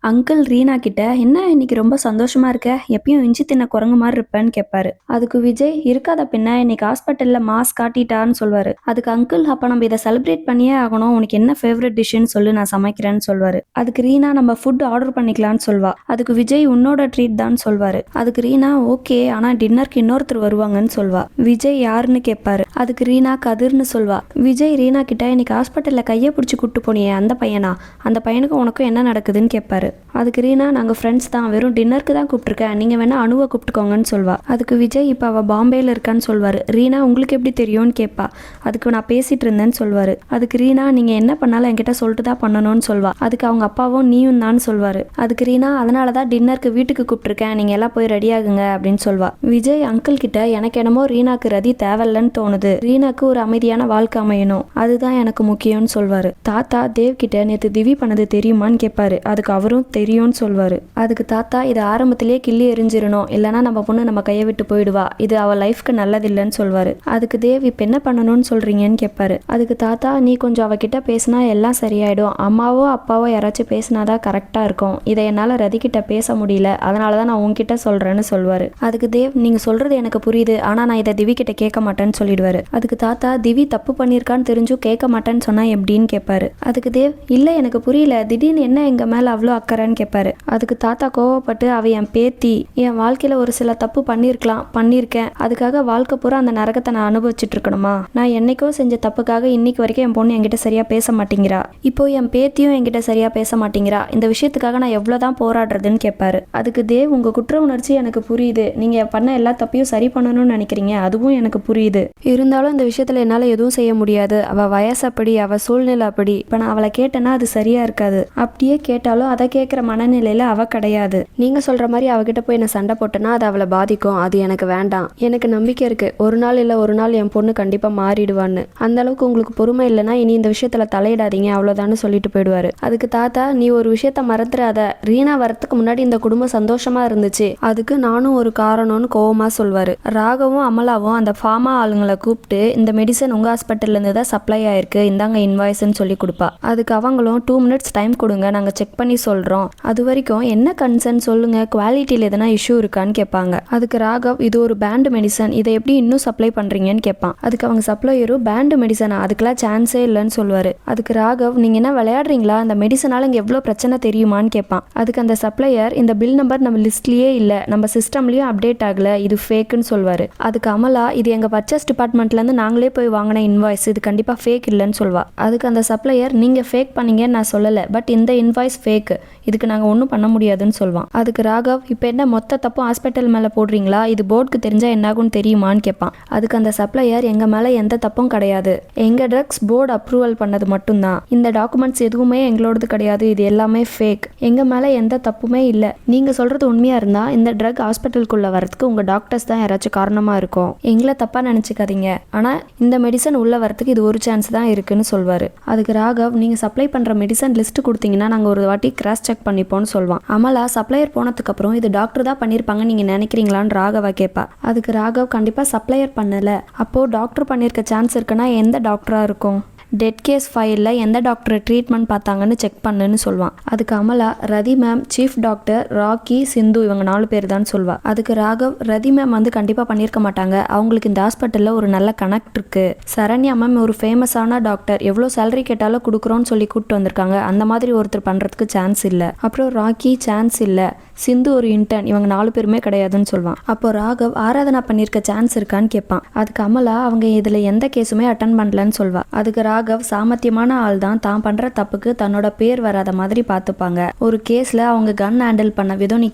Uncle Reena கிட்ட என்ன இன்னைக்கு ரொம்ப சந்தோஷமா இருக்க, எப்பயும் இஞ்சி தின்ன குரங்கு மாதிரி இருப்பேன்னு கேட்பாரு. அதுக்கு விஜய் இருக்காத பின்ன இன்னைக்கு ஹாஸ்பிட்டல்ல மாஸ் காட்டிட்டான்னு சொல்வாரு. அதுக்கு அங்கிள் அப்ப நம்ம இதை செலிப்ரேட் பண்ணியே ஆகணும், உனக்கு என்ன ஃபேவரட் டிஷ்ன்னு சொல்லு நான் சமைக்கிறேன்னு சொல்வாரு. அதுக்கு ரீனா நம்ம ஃபுட் ஆர்டர் பண்ணிக்கலாம்னு சொல்வா. அதுக்கு விஜய் உன்னோட ட்ரீட் தான் சொல்வாரு. அதுக்கு ரீனா ஓகே ஆனா டின்னருக்கு இன்னொருத்தர் வருவாங்கன்னு சொல்வா. விஜய் யாருன்னு கேட்பாரு. அதுக்கு ரீனா கதிர்னு சொல்வா. விஜய் ரீனா கிட்ட இன்னைக்கு ஹாஸ்பிட்டல்ல கையை பிடிச்சி கூட்டு போனியே அந்த பையனா, அந்த பையனுக்கு உனக்கும் என்ன நடக்குதுன்னு கேட்பாரு. அதுக்கு ரீனா நாங்கள் ஃப்ரெண்ட்ஸ் தான், வெறும் டின்னருக்கு தான் கூப்பிட்டுருக்கேன், நீங்கள் வேணா அணுவை கூப்பிட்டுக்கோங்கன்னு சொல்வா. அதுக்கு விஜய் இப்போ அவள் பாம்பேயில் இருக்கான்னு சொல்வார். ரீனா உங்களுக்கு எப்படி தெரியும்னு கேட்பா. அதுக்கு நான் பேசிட்டு இருந்தேன்னு சொல்வார். அதுக்கு ரீனா நீங்கள் என்ன பண்ணாலும் என்கிட்ட சொல்லிட்டு தான் பண்ணணும்னு சொல்வா. அதுக்கு அவங்க அப்பாவும் நீயும் தான் சொல்வார். அதுக்கு ரீனா அதனால தான் டின்னருக்கு வீட்டுக்கு கூப்பிட்டுருக்கேன், நீங்கள் எல்லாம் போய் ரெடி ஆகுங்க அப்படின்னு சொல்வா. விஜய் அங்கிள் கிட்ட எனக்கு என்னமோ ரீனாக்கு ரதி தேவையில்லன்னு தோணுது, ரீனாக்கு ஒரு அமைதியான வாழ்க்கை அமையணும், அதுதான் எனக்கு முக்கியம்னு சொல்வார். தாத்தா தேவ் கிட்ட நேற்று திவி பண்ணது தெரியுமான்னு கேட்பாரு. அதுக்கு அவரும் தெரியும்னு சொல்வாரு. அதுக்கு தாத்தா இது ஆரம்பத்திலேயே கிள்ளி எரிஞ்சிடணும், இல்லைன்னா நம்ம பொண்ணு நம்ம கையை விட்டு போயிடுவா, இது அவ லைஃப்க்கு நல்லதில்லைன்னு சொல்வாரு. அதுக்கு தேவ் இப்ப என்ன பண்ணணும்னு சொல்றீங்கன்னு கேட்பாரு. அதுக்கு தாத்தா நீ கொஞ்சம் அவகிட்ட பேசினா எல்லாம் சரியாயிடும், அம்மாவோ அப்பாவோ யாராச்சும் பேசினாதான் கரெக்டா இருக்கும், இதை என்னால ரதி கிட்ட பேச முடியல, அதனாலதான் நான் உன்கிட்ட சொல்றேன்னு சொல்வாரு. அதுக்கு தேவ் நீங்க சொல்றது எனக்கு புரியுது, ஆனா நான் இதை திவி கிட்ட கேட்க மாட்டேன்னு சொல்லிடுவாரு. அதுக்கு தாத்தா திவி தப்பு பண்ணிருக்கான்னு தெரிஞ்சும் கேட்க மாட்டேன்னு சொன்னா எப்படின்னு கேட்பாரு. அதுக்கு தேவ் இல்ல எனக்கு புரியல, திடீர்னு என்ன எங்க மேல அவ்வளோ அக்கறைன்னு கேட்பாரு. அதுக்கு தாத்தா கோவப்பட்டு அவ என் பேத்தி, என் வாழ்க்கையில ஒரு சில தப்பு பண்ணியிருக்கேன், அதுக்காக வாழ்க்கை பூரா அந்த நரகத்தை நான் அனுபவிச்சுட்டு இருக்கணுமா, நான் என்னைக்கோ செஞ்ச தப்புக்காக இன்னைக்கு வரைக்கும் என் பொண்ணு என்கிட்ட சரியா பேச மாட்டேங்கிறா, இப்போ என் பேத்தியும் என்கிட்ட சரியா பேச மாட்டேங்கிறா, இந்த விஷயத்துக்காக நான் எவ்வளவுதான் போராடுறதுன்னு கேட்பாரு. அதுக்கு தேவ் உங்க குற்ற உணர்ச்சி எனக்கு புரியுது, நீங்க பண்ண எல்லா தப்பையும் சரி பண்ணணும்னு நினைக்கிறீங்க, அதுவும் எனக்கு புரியுது, இருந்தாலும் இந்த விஷயத்துல என்னால எதுவும் செய்ய முடியாது, அவ வயசப்படி அவ சூழ்நிலை அப்படி, இப்ப நான் அவளை கேட்டேன்னா அது சரியா இருக்காது, அப்படியே கேட்டாலும் அதை கேட்குற மனநிலையில அவ கிடையாது, நீங்க சொல்ற மாதிரி அவகிட்ட போய் என்ன சண்டை போட்டேன்னா அது அவளை பாதிக்கும், அது எனக்கு வேண்டாம், எனக்கு நம்பிக்கை இருக்கு ஒரு நாள் இல்ல ஒரு நாள் என் பொண்ணு கண்டிப்பா மாறிடுவான்னு, அந்த அளவுக்கு உங்களுக்கு பொறுமை இல்லைன்னா இனி இந்த விஷயத்துல தலையிடாதீங்க அவ்வளவுதான்னு சொல்லிட்டு போயிடுவாரு. அதுக்கு தாத்தா நீ ஒரு விஷயத்த மறந்துடாத, ரீனா வரத்துக்கு முன்னாடி இந்த குடும்பம் சந்தோஷமா இருந்துச்சு, அதுக்கு நானும் ஒரு காரணம்னு கோவமா சொல்வாரு. ராகவும் அமலாவும் அந்த ஃபார்மா ஆளுங்களை கூப்பிட்டு இந்த மெடிசன் உங்க ஹாஸ்பிட்டல்ல இருந்து தான் சப்ளை ஆயிருக்கு, இந்தாங்க இன்வாய்ஸ்ன்னு சொல்லி கொடுப்பா. அதுக்கு அவங்களும் 2 minutes டைம் கொடுங்க நாங்க செக் பண்ணி சொல்றோம், அது வரைக்கும் என்ன கன்சர்ன் சொல்லுங்க, குவாலிட்டியில் எதனா இஷ்யூ இருக்கான்னு கேட்பாங்க. அதுக்கு ராகவ் இது ஒரு பேண்ட் மெடிசன், இதை எப்படி இன்னும் சப்ளை பண்றீங்கன்னு கேட்பான். அதுக்கு அவங்க சப்ளையரும் பேண்ட் மெடிசனா, அதுக்கெல்லாம் சான்ஸே இல்லைன்னு சொல்லுவாரு. அதுக்கு ராகவ் நீங்க என்ன விளையாடுறீங்களா, அந்த மெடிசனால இங்க எவ்வளவு பிரச்சனை தெரியுமான்னு கேட்பான். அதுக்கு அந்த சப்ளையர் இந்த பில் நம்பர் நம்ம லிஸ்ட்லயே இல்ல, நம்ம சிஸ்டம்லயும் அப்டேட் ஆகல, இது ஃபேக்குன்னு சொல்வாரு. அதுக்கு அமலா இது எங்க பர்ச்சேஸ் டிபார்ட்மெண்ட்ல இருந்து நாங்களே போய் வாங்கின இன்வாய்ஸ், இது கண்டிப்பா ஃபேக் இல்லைன்னு சொல்வா. அதுக்கு அந்த சப்ளையர் நீங்க ஃபேக் பண்ணீங்கன்னு நான் சொல்லல, பட் இந்த இன்வாய்ஸ் ஃபேக், இதுக்கு நாங்க ஒன்றும் பண்ண முடியாதுன்னு சொல்வான். அதுக்கு ராகவ் இப்போ என்ன மொத்த தப்பும் ஹாஸ்பிட்டல் மேலே போடுறீங்களா, இது போர்டுக்கு தெரிஞ்சா என்னாகும்னு தெரியுமான்னு கேட்பான். அதுக்கு அந்த சப்ளையர் எங்க மேலே எந்த தப்பும் கிடையாது, எங்க ட்ரக்ஸ் போர்டு அப்ரூவல் பண்ணது மட்டும்தான், இந்த டாக்குமெண்ட்ஸ் எதுவுமே எங்களோடது கிடையாது, இது எல்லாமே ஃபேக், எங்க மேலே எந்த தப்புமே இல்லை, நீங்க சொல்றது உண்மையா இருந்தா இந்த ட்ரக் ஹாஸ்பிட்டலுக்குள்ள வரதுக்கு உங்க டாக்டர்ஸ் தான் யாராச்சும் காரணமா இருக்கும், எங்களை தப்பா நினைச்சுக்காதீங்க, ஆனா இந்த மெடிசன் உள்ள வரதுக்கு இது ஒரு சான்ஸ் தான் இருக்குன்னு சொல்வாரு. அதுக்கு ராகவ் நீங்க சப்ளை பண்ற மெடிசன் லிஸ்ட் கொடுத்தீங்கன்னா நாங்க ஒரு வாட்டி கிராஸ் செக் பண்ணிப்போம்னு சொல்வான். அமலா சப்ளையர் போனதுக்கு அப்புறம் இது டாக்டர் தான் பண்ணிருப்பாங்க நீங்க நினைக்கிறீங்களான்னு ராகவா கேட்பா. அதுக்கு ராகவ் கண்டிப்பா சப்ளையர் பண்ணல, அப்போ டாக்டர் பண்ணிருக்க சான்ஸ் இருக்குன்னா எந்த டாக்டரா இருக்கும், டெட் கேஸ் ஃபைலில் எந்த டாக்டர் ட்ரீட்மெண்ட் பார்த்தாங்கன்னு செக் பண்ணுன்னு சொல்வான். அதுக்கு அமலா ரதி மேம், சீஃப் டாக்டர், ராக்கி, சிந்து இவங்க 4 பேர் தான் சொல்வா. அதுக்கு ராகவ் ரதி மேம் வந்து கண்டிப்பாக பண்ணியிருக்க மாட்டாங்க, அவங்களுக்கு இந்த ஹாஸ்பிட்டலில் ஒரு நல்ல கனெக்ட் இருக்கு, சரண்யா மேம் ஒரு ஃபேமஸான டாக்டர், எவ்வளோ சேலரி கேட்டாலும் கொடுக்குறோன்னு சொல்லி கூப்பிட்டு வந்திருக்காங்க, அந்த மாதிரி ஒருத்தர் பண்ணுறதுக்கு சான்ஸ் இல்லை, அப்புறம் ராக்கி சான்ஸ் இல்லை, சிந்து ஒரு இன்டர்ன், இவங்க 4 பேருமே கிடையாதுன்னு சொல்வான். அப்போ ராகவ் ஆராதனா பண்ணியிருக்க சான்ஸ் இருக்கான்னு கேட்பான். அதுக்கு அமலா அவங்க இதில் எந்த கேஸுமே அட்டன் பண்ணலன்னு சொல்வா. அதுக்கு ராகவ் சாமர்த்தியமான ஆள் தான், தான் பண்ற தப்புக்கு தன்னோட பேர் வராத மாதிரி பார்த்துப்பாங்க, ஒரு கேஸ்ல அவங்க கன் ஹேண்டில் பண்ண விதம் நீ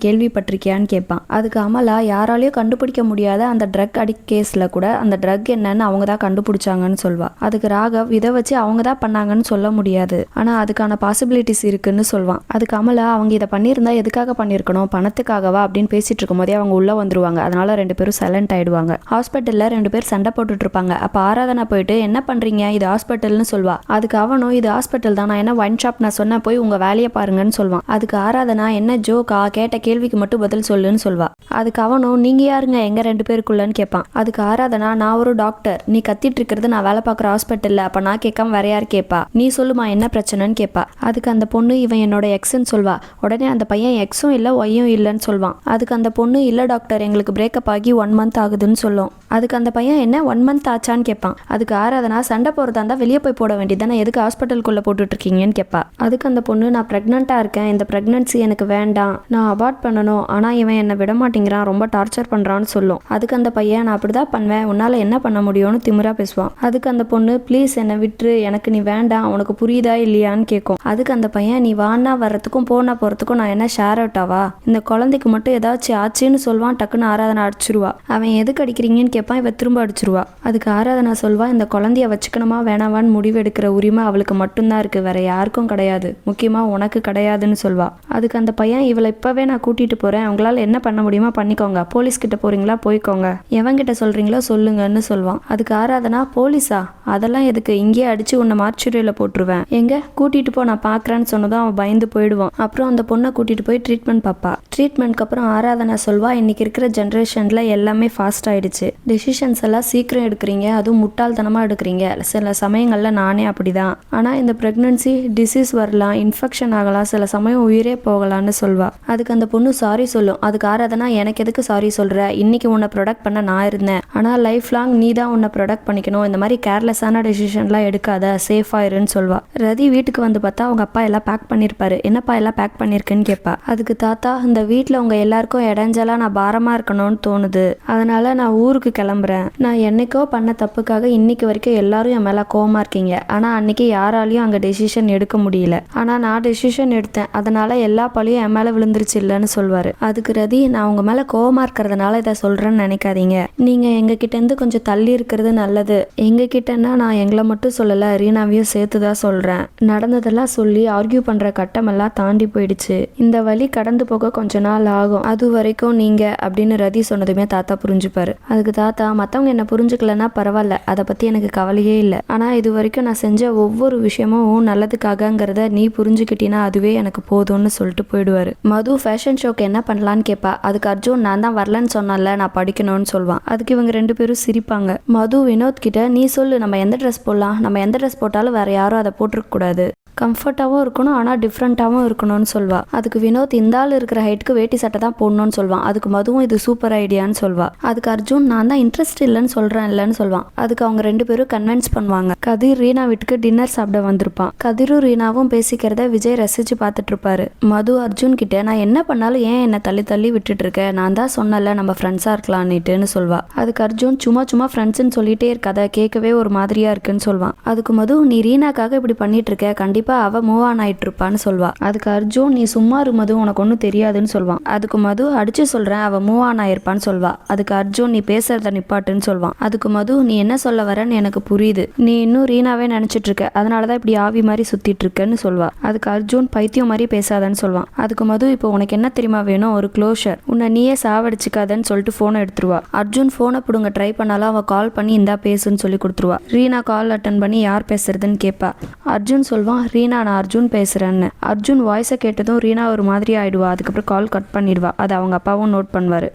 கேள்விப்பட்டிருக்கியான்னு கேட்பான். அதுக்கு அமலா யாராலையும் கண்டுபிடிக்க முடியாத அந்த ட்ரக் அடிக்ட் கேஸ்ல கூட அந்த ட்ரக் என்னன்னு அவங்க தான் கண்டுபிடிச்சாங்கன்னு சொல்வா. அதுக்கு ராகவ் இதை வச்சு அவங்க தான் பண்ணாங்கன்னு சொல்ல முடியாது, ஆனா அதுக்கான பாசிபிலிட்டிஸ் இருக்குன்னு சொல்வான். அதுக்கு அமலா அவங்க இதை பண்ணியிருந்தா எதுக்காக பண்ணியிருக்கணும், பார்க்கணும், பணத்துக்காகவா அப்படின்னு பேசிட்டு இருக்கும் போதே அவங்க உள்ள வந்துருவாங்க. அதனால 2 பேரும் சைலண்ட் ஆயிடுவாங்க. ஹாஸ்பிட்டல்ல 2 பேர் சண்டை போட்டுட்டு இருப்பாங்க. அப்ப ஆராதனா போயிட்டு என்ன பண்றீங்க, இது ஹாஸ்பிட்டல்னு சொல்வா. அதுக்கு அவனும் இது ஹாஸ்பிட்டல் தான், நான் என்ன ஒயின் ஷாப் நான் சொன்ன, போய் உங்க வேலையை பாருங்கன்னு சொல்வான். அதுக்கு ஆராதனா என்ன ஜோக்கா, கேட்ட கேள்விக்கு மட்டும் பதில் சொல்லுன்னு சொல்வா. அதுக்கு அவனும் நீங்க யாருங்க எங்க 2 பேருக்குள்ளன்னு கேட்பான். அதுக்கு ஆராதனா நான் ஒரு டாக்டர், நீ கத்திட்டு இருக்கிறது நான் வேலை பார்க்குற ஹாஸ்பிட்டல்ல, அப்ப நான் கேட்காம வேற யார் கேட்பா, நீ சொல்லுமா என்ன பிரச்சனைன்னு கேட்பா. அதுக்கு அந்த பொண்ணு இவன் என்னோட எக்ஸ்ன்னு சொல்வா. உடனே அந்த பையன் எக்ஸும் இல்லை ஒய்யும் இல்லைன்னு சொல்வான். அதுக்கு அந்த பொண்ணு இல்ல டாக்டர் எங்களுக்கு பிரேக்கப் ஆகி 1 மந்த் ஆகுதுன்னு சொல்லும். அதுக்கு அந்த பையன் என்ன 1 மந்த் ஆச்சான்னு கேட்பான். அதுக்கு ஆராதனா சண்டை போறதா இருந்தா வெளியே போய் போட வேண்டியதானே, எதுக்கு ஹாஸ்பிட்டலுக்குள்ள போட்டுட்டு இருக்கீங்கன்னு கேட்பா. அதுக்கு அந்த பொண்ணு நான் பிரெக்னெண்டா இருக்கேன், இந்த பிரெக்னன்சி எனக்கு வேண்டாம், நான் அபார்ட் பண்ணணும், ஆனா இவன் என்னை விட மாட்டேங்கிறான், ரொம்ப டார்ச்சர் பண்றான்னு சொல்லும். அதுக்கு அந்த பையன் நான் அப்படிதான் பண்ணுவேன், உன்னால என்ன பண்ண முடியும்னு திமிரா பேசுவான். அதுக்கு அந்த பொண்ணு ப்ளீஸ் என்னை விட்டுரு, எனக்கு நீ வேண்டாம், உனக்கு புரியுதா இல்லையான்னு கேட்கும். அதுக்கு அந்த பையன் நீ வானா வர்றதுக்கும் போனா போறதுக்கும் நான் என்ன ஷேர் அவுட்டாவா, இந்த குழந்தைக்கு மட்டும் ஏதாச்சும் ஆச்சுன்னு சொல்வான். டக்குன்னு ஆராதனா அடிச்சிருவா. அவன் எதுக்கு அடிக்கிறீங்கன்னு கேட்பான். இவ திரும்ப அடிச்சிருவா. அதுக்கு ஆராதனா சொல்வா இந்த குழந்தைய வச்சுக்கணுமா வேணாவான்னு முடிவு எடுக்கிற உரிமை அவளுக்கு மட்டும்தான் இருக்கு, வேற யாருக்கும் கிடையாது, முக்கியமா உனக்கு கிடையாதுன்னு சொல்வா. அதுக்கு அந்த பையன் இவளை இப்பவே நான் கூட்டிட்டு போறேன், உங்களால என்ன பண்ண முடியுமா பண்ணிக்கோங்க, போலீஸ் கிட்ட போறீங்களா போய்க்கோங்க, எவங்கிட்ட சொல்றீங்களோ சொல்லுங்கன்னு சொல்வான். அதுக்கு ஆராதனா போலீஸா, அதெல்லாம் எதுக்கு, இங்கேயே அடிச்சு உன்னை மார்ச்சுரியில போட்டுருவேன், எங்க கூட்டிட்டு போ நான் பாக்குறேன்னு சொன்னதும் அவன் பயந்து போயிடுவான். அப்புறம் அந்த பொண்ணை கூட்டிட்டு போய் ட்ரீட்மெண்ட் பாப்பா. ட்ரீட்மெண்ட்க்கு அப்புறம் ஆராதனா சொல்வா இன்னைக்கு இருக்கிற ஜென்ரேஷன்ல எல்லாமே ஃபாஸ்ட் ஆயிடுச்சு, டிசிஷன்ஸ் எல்லாம் சீக்கிரம் எடுக்கிறீங்க, அதுவும் முட்டாள்தனமா எடுக்கிறீங்க, சில சமயங்கள்ல நானே அப்படிதான், ஆனா இந்த பிரெக்னன்சி டிசீஸ் வரலாம், இன்ஃபெக்ஷன் ஆகலாம், சில சமயம் உயிரே போகலான்னு சொல்வா. அதுக்கு அந்த பொண்ணு சாரி சொல்லும். அதுக்கு ஆராதனா எனக்கு எதுக்கு சாரி சொல்ற, இன்னைக்கு உன்னை ப்ரொடக்ட் பண்ண நான் இருந்தேன், ஆனா லைஃப் லாங் நீ தான் உன்னை ப்ரொடக்ட் பண்ணிக்கணும், இந்த மாதிரி கேர்லெஸ்ஸான டெசிஷன்லாம் எடுக்காத, சேஃபா இருன்னு சொல்வா. ரதி வீட்டுக்கு வந்து பார்த்தா அவங்க அப்பா எல்லாம் பேக் பண்ணிருப்பாரு. என்னப்பா எல்லாம் பேக் பண்ணிருக்குன்னு கேட்பா. அதுக்கு தாத்தா இந்த வீட்டுல உங்க எல்லாருக்கும் இடைஞ்சலா நான் பாரமா இருக்கணும்னு தோணுது, அதனால நான் ஊருக்கு கிளம்புறேன், நான் என்னைக்கோ பண்ண தப்புக்காக இன்னைக்கு வரைக்கும் எல்லாரும் என் மேல கோவமா இருக்கீங்க, ஆனா அன்னைக்கு யாராலையும் அங்க டெசிஷன் எடுக்க முடியல, ஆனா நான் டெசிஷன் எடுத்தேன், அதனால எல்லா பழியும் என் மேல விழுந்துருச்சு இல்லன்னு சொல்வாரு. அதுக்கு ரதி நான் உங்க மேல கோவமா இருக்கிறதுனால இதை சொல்றேன்னு நினைக்காதீங்க, நீங்க எங்க கிட்ட இருந்து கொஞ்சம் தள்ளி இருக்கிறது நல்லது, எங்க கிட்டன்னா நான் எங்களை மட்டும் சொல்லல ரீனாவையும் சேர்த்துதான் சொல்றேன், நடந்ததெல்லாம் சொல்லி ஆர்கியூ பண்ற கட்டம் எல்லாம் தாண்டி போயிடுச்சு, இந்த வழி கடந்து போக கொஞ்ச நாள் ஆகும், அது வரைக்கும் நீங்க அப்படின்னு ரதி சொன்னதுமே தாத்தா புரிஞ்சுப்பாரு. அதுக்கு தாத்தா மத்தவங்க என்ன புரிஞ்சுக்கலன்னா பரவாயில்ல, அதை பத்தி எனக்கு கவலையே இல்லை, ஆனா இது வரைக்கும் நான் செஞ்ச ஒவ்வொரு விஷயமும் நல்லதுக்காகங்கிறத நீ புரிஞ்சுக்கிட்டீன்னா அதுவே எனக்கு போதும்னு சொல்லிட்டு போயிடுவாரு. மது ஃபேஷன் ஷோக்கு என்ன பண்ணலான்னு கேட்பா. அதுக்கு அர்ஜுன் நான் தான் வரலன்னு சொன்னல, நான் படிக்கணும்னு சொல்வான். அதுக்கு இவங்க 2 பேரும் சிரிப்பாங்க. மது வினோத் கிட்ட நீ சொல்லு நம்ம எந்த ட்ரெஸ் போடலாம், நம்ம எந்த ட்ரெஸ் போட்டாலும் வேற யாரும் அதை போட்டிருக்க கூடாது, கம்ஃபர்ட்டாகவும் இருக்கணும் ஆனால் டிஃப்ரெண்ட்டாகவும் இருக்கணும்னு சொல்வா. அதுக்கு வினோத் இந்த ஆள் இருக்கிற ஹைட்டுக்கு வேட்டி சட்டை தான் போடணும்னு சொல்வான். அதுக்கு மதுவும் இது சூப்பர் ஐடியான்னு சொல்வா. அதுக்கு அர்ஜுன் நான் தான் இன்ட்ரெஸ்ட் இல்லைன்னு சொல்கிறேன் இல்லைன்னு சொல்வான். அதுக்கு அவங்க 2 பேரும் கன்வின்ஸ் பண்ணுவாங்க. கதிர் ரீனா வீட்டுக்கு டின்னர் சாப்பிட வந்திருப்பான். கதிரும் ரீனாவும் பேசிக்கிறத விஜய் ரசிச்சு பார்த்துட்டு இருப்பாரு. மது அர்ஜுன் கிட்ட நான் என்ன பண்ணாலும் ஏன் என்னை தள்ளி தள்ளி விட்டுட்டு இருக்க, நான் தான் சொன்னல நம்ம ஃப்ரெண்ட்ஸாக இருக்கலான்னுட்டுன்னு சொல்வா. அதுக்கு அர்ஜுன் சும்மா ஃப்ரெண்ட்ஸ்ன்னு சொல்லிட்டே இருக்காத, கேட்கவே ஒரு மாதிரியா இருக்குன்னு சொல்வான். அதுக்கு மது நீ ரீனாக்காக இப்படி பண்ணிட்டு இருக்க, கண்டிப்பா அவ மூவ் ஆன் ஆயிட்டு இருப்பான்னு சொல்வா. அதுக்கு அர்ஜுன் நீ சும்மா இரு மது, உனக்கு ஒன்றும் தெரியாதுன்னு சொல்வான். அதுக்கு மது அடிச்சு சொல்றேன் அவ மூவ் ஆன் ஆயிருப்பான்னு சொல்வா. அதுக்கு அர்ஜுன் நீ பேசுறத நிப்பாட்டுன்னு சொல்வான். அதுக்கு மது நீ என்ன சொல்ல வரன்னு எனக்கு புரியுது, நீ இன்னும் ரீனாவே நினைச்சிட்டு இருக்க, அதனாலதான் இப்படி ஆவி மாதிரி சுத்திட்டு இருக்கன்னு சொல்வா. அதுக்கு அர்ஜுன் பைத்தியம் மாதிரி பேசாதன்னு சொல்வான். அதுக்கு மது இப்போ உனக்கு என்ன தெரியுமா வேணும், ஒரு க்ளோஷர், உன்னை நீயே சாவடிச்சுக்காதன்னு சொல்லிட்டு போனை எடுத்துருவா. அர்ஜுன் போனை பிடுங்க ட்ரை பண்ணாலும் அவ கால் பண்ணி இந்தா பேசுன்னு சொல்லி கொடுத்துருவா. ரீனா கால் அட்டன் பண்ணி யார் பேசுறதுன்னு கேட்பா. அர்ஜுன் சொல்வான் ரீனா நான் அர்ஜுன் பேசுறேன்னு. அர்ஜுன் வாய்ஸை கேட்டதும் ரீனா ஒரு மாதிரி ஆயிடுவா. அதுக்கப்புறம் கால் கட் பண்ணிடுவா. அதை அவங்க அப்பாவும் நோட் பண்ணுவாரு.